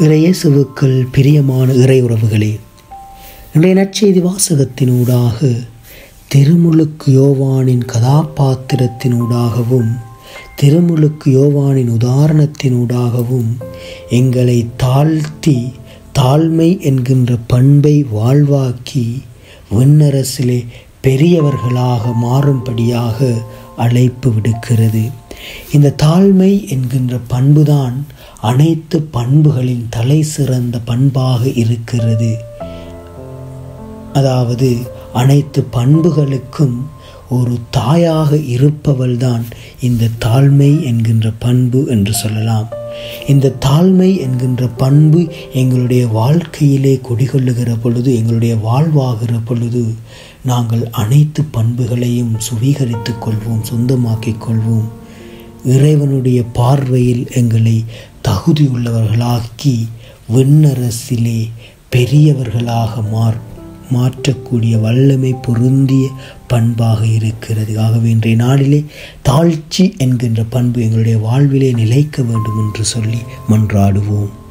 இறையேசுவுக்குள் பிரியமான இறை உறவுகளே, இன்றைய நற்செய்தி வாசகத்தினூடாக திருமுழுக்கு யோவானின் கதாபாத்திரத்தினூடாகவும் திருமுழுக்கு யோவானின் உதாரணத்தினூடாகவும் எங்களை தாழ்த்தி தாழ்மை என்கின்ற பண்பை வாழ்வாக்கி விண்ணரசிலே பெரியவர்களாக மாறும்படியாக அழைப்பு விடுக்கிறது. இந்த தாழ்மை என்கின்ற பண்புதான் அனைத்து பண்புகளின் தலை சிறந்த பண்பாக இருக்கிறது. அதாவது அனைத்து பண்புகளுக்கும் ஒரு தாயாக இருப்பவள்தான் இந்த தாழ்மை என்கின்ற பண்பு என்று சொல்லலாம். இந்த தாழ்மை என்கின்ற பண்பு எங்களுடைய வாழ்க்கையிலே குடிகொள்ளுகிற பொழுது, எங்களுடைய வாழ்வாகிற பொழுது நாங்கள் அனைத்து பண்புகளையும் சுவீகரித்துக் கொள்வோம், சொந்தமாக்கிக் கொள்வோம். இறைவனுடைய பார்வையில் எங்களை தகுதியுள்ளவர்களாக்கி விண்ணரசிலே பெரியவர்களாக மாற்றக்கூடிய வல்லமை பொருந்திய பண்பாக இருக்கிறது. ஆகவே இன்றைய நாளிலே தாழ்ச்சி என்கின்ற பண்பு எங்களுடைய வாழ்விலே நிலைக்க வேண்டும் என்று சொல்லி மன்றாடுவோம்.